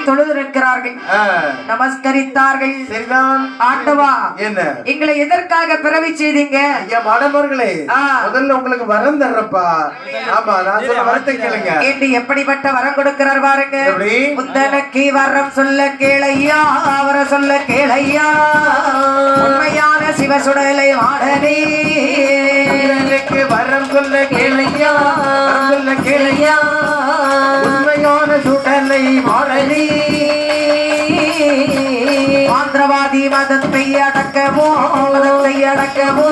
தொழுதிருக்கிறார்கள், நமஸ்கரித்தார்கள். சரிதான் ஆண்டவா, என்ன எங்களை எதற்காக பிறவி செய்தீங்க? ஐயா மாணவர்களே, முதல்ல உங்களுக்கு வரம் தர்றப்பா. ஆமா, நான் சொல்ல வரத்தை கேளுங்க. கேட்டு எப்படிப்பட்ட வரம் கொடுக்கிறார் பாருங்க. முந்தனக்கு வரம் சொல்ல கேளையா, அவர சொல்ல கேளையா, உண்மையான சிவசுடலை மாடனே. வரம் சொல்ல கேளையா, சொல்ல கேளையா, உண்மையான சுடலை மாடனே. மாந்திரவாதி மதத்தை அடக்கவோ, மதத்தை அடக்கவோ,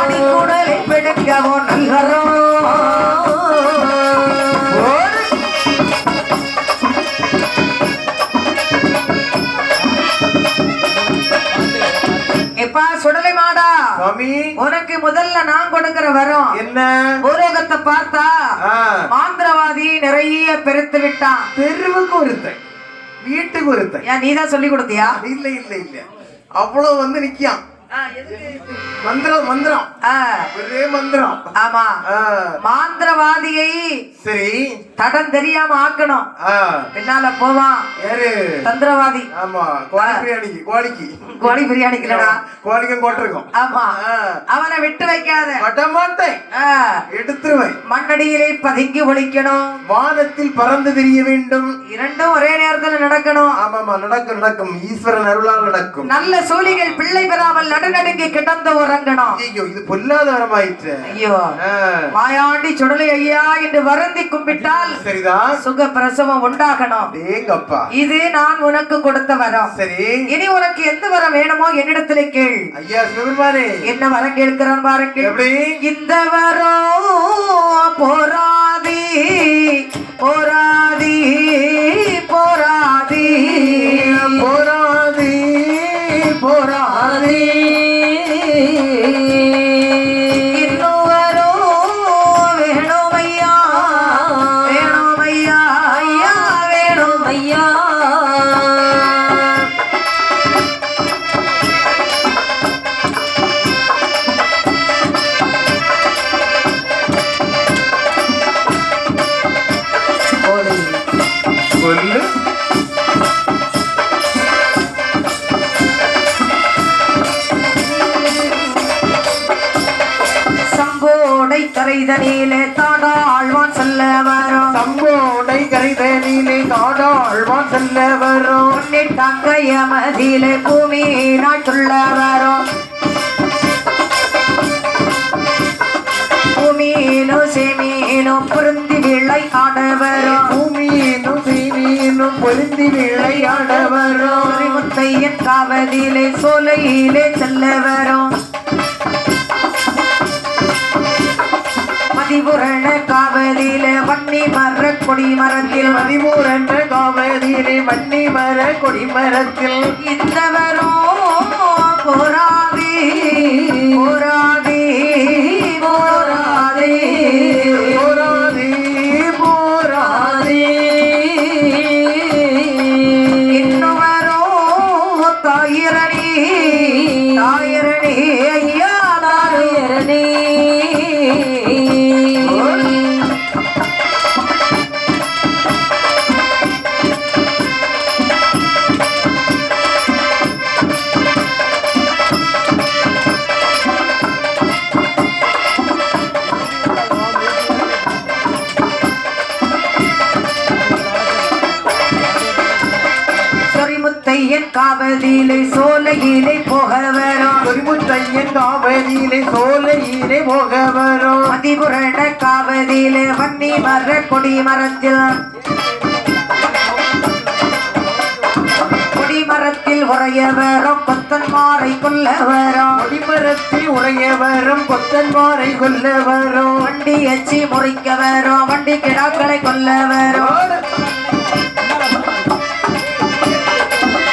அடிக்குடலை பிடிக்கவோ நல்லரோ. எப்பா சுடலை மாடா, உனக்கு முதல்ல நான் கொடுக்கிற வரம் என்ன? பூலோகத்தை பார்த்தா மாந்திரவாதி நிறைய பெருத்து விட்டான். தெருவுக்கு ஒருத்தன், வீட்டுக்கு ஒருத்தன். ஏன் நீதான் சொல்லி கொடுத்தியா? இல்ல இல்ல இல்ல, அவ்வளவு வந்து நிக்கியான். மந்திரம் மந்திரம், ஒரே மந்திரம். ஆமா, மாந்திரவாதியை சரி தடம் தெரியாம ஆக்கணும். பின்னால போவான் யாரு? தந்திரவாதி. ஆமா, கோழி பிரியாணிக்கு, கோழிக்கு, கோழி பிரியாணிக்கு இல்லடா, கோழிக்கும் கோட்டிருக்கும். ஆமா, அவனை விட்டு வைக்காத. விட மாட்டேன், எடுத்துருவேன். மண்ணடியிலே பதுங்கி ஒழிக்கணும், வானத்தில் பறந்து தெரிய வேண்டும். இரண்டும் ஒரே நேரத்தில் நடக்கணும். ஆமாமா, நடக்கும் நடக்கும், ஈஸ்வரன் அருளால் நடக்கும். நல்ல சூழிகள் பிள்ளை பெறாமல் நடுநடுங்கி கிடந்து உறங்கணும். ஐயோ, இது பொல்லாத வரமாயிற்று. ஐயோ, மாயாண்டி சுடலை ஐயா என்று வருந்தி கும்பிட்டால் சரிதான், சுக பிரசவம் உண்டாகணும். ஏங்கப்பா, இது நான் உனக்கு கொடுத்த வரம். சரி, இனி உனக்கு எந்த வரம் வேணுமோ என்னிடத்திலே கேள். ஐயா சிவபெருமானே, என்ன வரம் கேட்கிறான் பாருங்க. எப்படி? இந்த வரம் போராதி போராதி போராதி போராதி போராதி, இன்னும் வரும் வேணும் ஐயா, வேணும் ஐயா, ஐயா வேணும் ஐயா. சொல்லு. சம்போடை கரைதனிலே தாடாழ்வான் செல்ல வரும், சம்போடை கரைதனிலே தாடாழ்வான் செல்ல வரும். பொன்னிட்டாங்கைய மதியிலே பூமி நாட்டுள்ள வரும், பூமியிலும் செமீனும் பொருந்தி விளையாட வரும், பூமியிலும் சீனியிலும் பொருந்தி விளையாட வரும். முத்தையன் காவதிலே சோலையிலே செல்ல வரும், மதிபுரண காவதிலே வன்னி மர கொடி மரத்தில், மதிபூரண காவதிலே வன்னி மர கொடி மரத்தில். இந்த வரும் போராதி போராதி போராதி போராதி போராதி, இன்னும் வரும் தாயிரணி தாயிரணி ஐயா தாயிரணி. சொரிமுத்தையன் காவதிலே சோலையிலே போக வரும், சொரிமுத்தையன் காவதிலே சோலையிலே போக வரும். மதிபுரண காவதிலே வன்னி மர கொடி மரத்தில், கொடி மரத்தில் உறைய வரும் கொத்தன்மாரை கொல்ல வரும், கொடிமரத்தில் உறைய வரும் கொத்தன்மாரை கொல்ல வரும். வண்டி எச்சி முறிக்க வரும், வண்டி கிடாக்களை கொல்ல வரும்,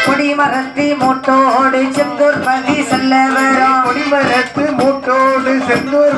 கொடிமரத்தி மூட்டோடு செந்தூர் பதி செல்ல வரும், கொடிமரத்து மூட்டோடு செந்தூர்